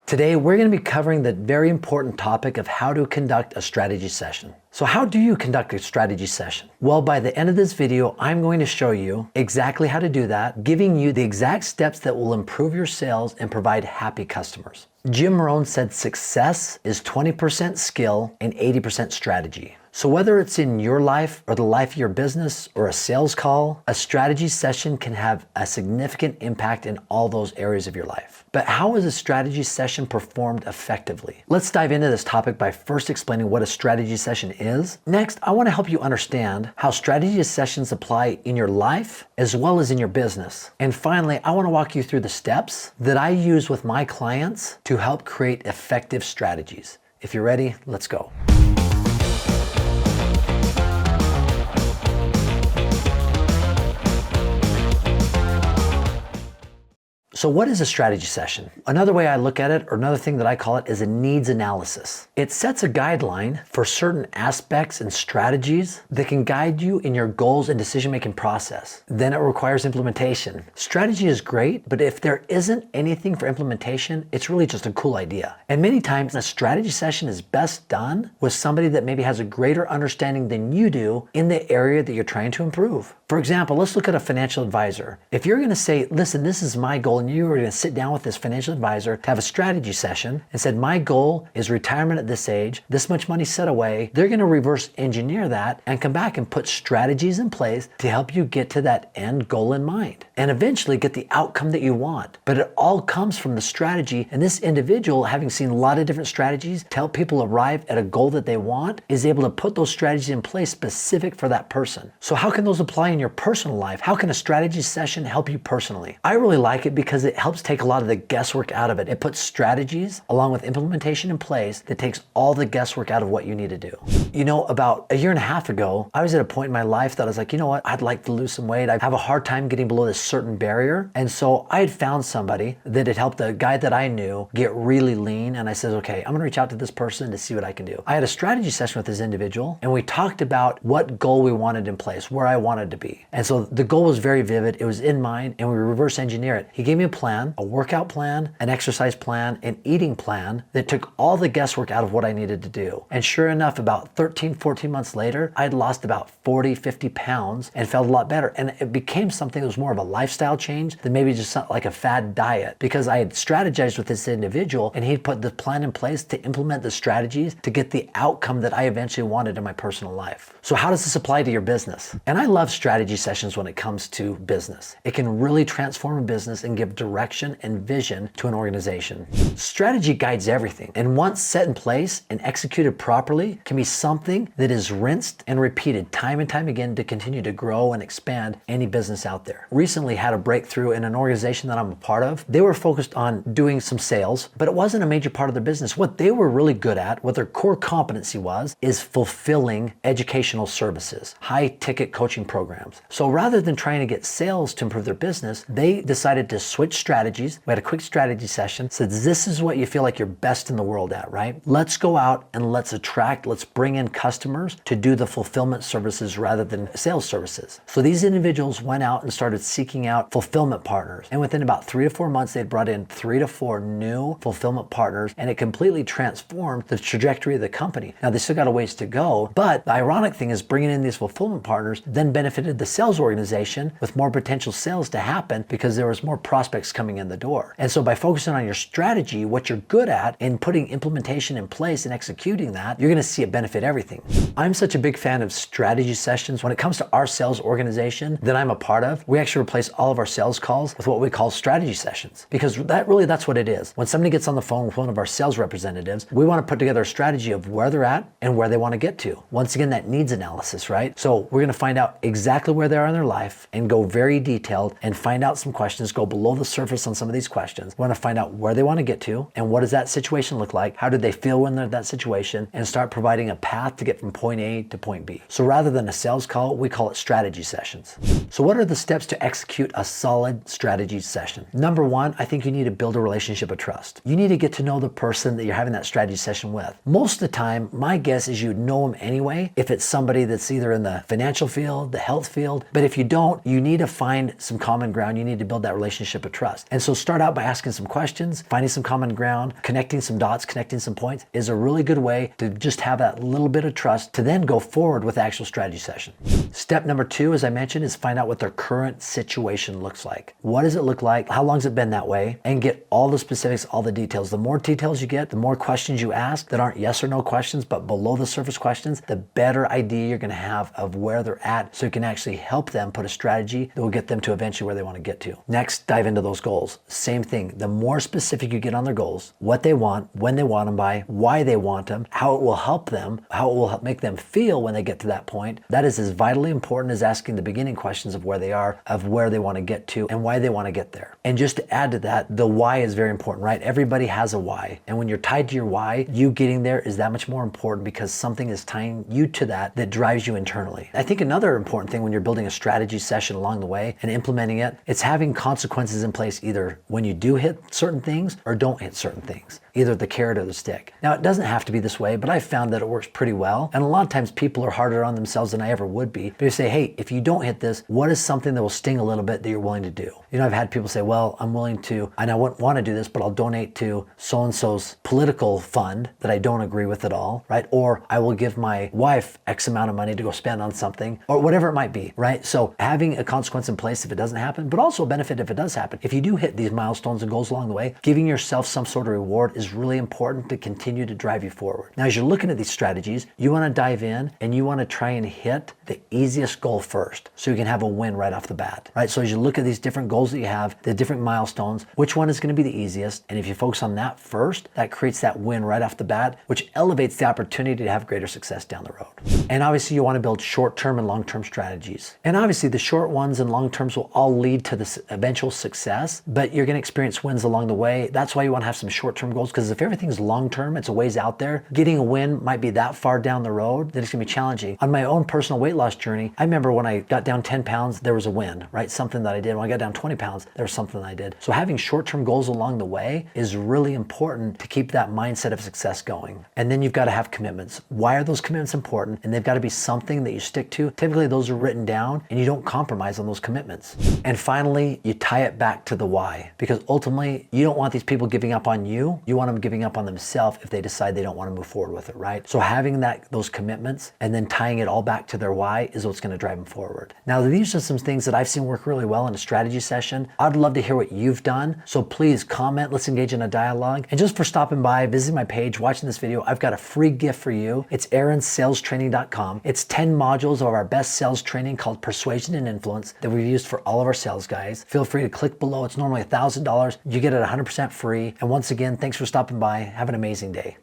Today, we're going to be covering the very important topic of how to conduct a strategy session. So how do you conduct a strategy session? Well, by the end of this video, I'm going to show you exactly how to do that, giving you the exact steps that will improve your sales and provide happy customers. Jim Rohn said success is 20% skill and 80% strategy. So whether it's in your life or the life of your business or a sales call, a strategy session can have a significant impact in all those areas of your life. But how is a strategy session performed effectively? Let's dive into this topic by first explaining what a strategy session is. Next, I want to help you understand how strategy sessions apply in your life as well as in your business. And finally, I want to walk you through the steps that I use with my clients to help create effective strategies. If you're ready, let's go. So what is a strategy session? Another way I look at it, or another thing that I call it, is a needs analysis. It sets a guideline for certain aspects and strategies that can guide you in your goals and decision-making process. Then it requires implementation. Strategy is great, but if there isn't anything for implementation, it's really just a cool idea. And many times a strategy session is best done with somebody that maybe has a greater understanding than you do in the area that you're trying to improve. For example, let's look at a financial advisor. If you're going to say, listen, this is my goal, and you were going to sit down with this financial advisor to have a strategy session and said, my goal is retirement at this age, this much money set away, they're going to reverse engineer that and come back and put strategies in place to help you get to that end goal in mind and eventually get the outcome that you want. But it all comes from the strategy, and this individual, having seen a lot of different strategies to help people arrive at a goal that they want, is able to put those strategies in place specific for that person. So how can those apply in your personal life? How can a strategy session help you personally? I really like it because it helps take a lot of the guesswork out of it. It puts strategies along with implementation in place that takes all the guesswork out of what you need to do. You know, about a year and a half ago, I was at a point in my life that I was like, you know what, I'd like to lose some weight. I have a hard time getting below this certain barrier. And so I had found somebody that had helped a guy that I knew get really lean. And I said, okay, I'm going to reach out to this person to see what I can do. I had a strategy session with this individual, and we talked about what goal we wanted in place, where I wanted to be. And so the goal was very vivid. It was in mind, and we reverse engineer it. He gave me a plan, a workout plan, an exercise plan, an eating plan that took all the guesswork out of what I needed to do. And sure enough, about 13, 14 months later, I had lost about 40, 50 pounds and felt a lot better. And it became something that was more of a lifestyle change than maybe just like a fad diet, because I had strategized with this individual and he'd put the plan in place to implement the strategies to get the outcome that I eventually wanted in my personal life. So how does this apply to your business? And I love strategy sessions when it comes to business. It can really transform a business and give direction and vision to an organization. Strategy guides everything, and once set in place and executed properly, can be something that is rinsed and repeated time and time again to continue to grow and expand any business out there. Recently had a breakthrough in an organization that I'm a part of. They were focused on doing some sales, but it wasn't a major part of their business. What they were really good at, what their core competency was, is fulfilling educational services, high ticket coaching programs. So rather than trying to get sales to improve their business, they decided to switch strategies. We had a quick strategy session, said this is what you feel like you're best in the world at, right? Let's go out and let's bring in customers to do the fulfillment services rather than sales services. So these individuals went out and started seeking out fulfillment partners. And within about 3 to 4 months, they'd brought in 3 to 4 new fulfillment partners, and it completely transformed the trajectory of the company. Now, they still got a ways to go, but the ironic thing is bringing in these fulfillment partners then benefited the sales organization with more potential sales to happen because there was more prospects coming in the door. And so by focusing on your strategy, what you're good at, and putting implementation in place and executing that, you're going to see it benefit everything. I'm such a big fan of strategy sessions. When it comes to our sales organization that I'm a part of, we actually replace all of our sales calls with what we call strategy sessions, because that's what it is. When somebody gets on the phone with one of our sales representatives, we want to put together a strategy of where they're at and where they want to get to. Once again, that needs analysis, right? So we're going to find out exactly where they are in their life and go very detailed and find out some questions, go below the surface on some of these questions. We want to find out where they want to get to and what does that situation look like? How do they feel when they're in that situation? And start providing a path to get from point A to point B. So rather than a sales call, we call it strategy sessions. So what are the steps to execute a solid strategy session? Number one, I think you need to build a relationship of trust. You need to get to know the person that you're having that strategy session with. Most of the time, my guess is you'd know them anyway if it's somebody that's either in the financial field, the health field. But if you don't, you need to find some common ground. You need to build that relationship of trust. And so start out by asking some questions, finding some common ground, connecting some dots, connecting some points is a really good way to just have that little bit of trust to then go forward with the actual strategy session. Step number 2, as I mentioned, is find out what their current situation looks like. What does it look like? How long has it been that way? And get all the specifics, all the details. The more details you get, the more questions you ask that aren't yes or no questions, but below the surface questions, the better idea you're going to have of where they're at, so you can actually help them put a strategy that will get them to eventually where they want to get to. Next, dive into those goals. Same thing. The more specific you get on their goals, what they want, when they want them by, why they want them, how it will help them, how it will make them feel when they get to that point, that is as vitally important as asking the beginning questions of where they are, of where they want to get to, and why they want to get there. And just to add to that, the why is very important, right? Everybody has a why. And when you're tied to your why, you getting there is that much more important because something is tying you to that drives you internally. I think another important thing when you're building a strategy session along the way and implementing it, it's having consequences in place either when you do hit certain things or don't hit certain things, either the carrot or the stick. Now, it doesn't have to be this way, but I've found that it works pretty well. And a lot of times people are harder on themselves than I ever would be. But you say, hey, if you don't hit this, what is something that will sting a little bit that you're willing to do? You know, I've had people say, well, I'm willing to, and I wouldn't want to do this, but I'll donate to so-and-so's political fund that I don't agree with at all, right? Or I will give my wife X amount of money to go spend on something, or whatever it might be, right? So having a consequence in place if it doesn't happen, but also a benefit if it does happen. If you do hit these milestones and goals along the way, giving yourself some sort of reward is really important to continue to drive you forward. Now, as you're looking at these strategies, you want to dive in and you want to try and hit the easiest goal first so you can have a win right off the bat, right? So as you look at these different goals that you have, the different milestones, which one is going to be the easiest? And if you focus on that first, that creates that win right off the bat, which elevates the opportunity to have greater success down the road. And obviously you want to build short-term and long-term strategies. And obviously the short ones and long-terms will all lead to this eventual success, but you're going to experience wins along the way. That's why you want to have some short-term goals, because if everything's long-term, it's a ways out there. Getting a win might be that far down the road that it's going to be challenging. On my own personal weight loss journey, I remember when I got down 10 pounds, there was a win, right? Something that I did. When I got down 20 pounds, there was something that I did. So having short-term goals along the way is really important to keep that mindset of success going. And then you've got to have commitments. Why are those commitments important? And they've got to be something that you stick to. Typically those are written down and you don't compromise on those commitments. And finally, you tie it back to the why, because ultimately you don't want these people giving up on you. You want them giving up on themselves if they decide they don't want to move forward with it, right? So having those commitments and then tying it all back to their why is what's going to drive them forward. Now, these are some things that I've seen work really well in a strategy session. I'd love to hear what you've done. So please comment, let's engage in a dialogue. And just for stopping by, visiting my page, watching this video, I've got a free gift for you. It's aaronsalstraining.com. It's 10 modules of our best sales training called Persuasion and Influence that we've used for all of our sales guys. Feel free to click below. It's normally $1,000. You get it 100% free. And once again, thanks for stopping by. Have an amazing day.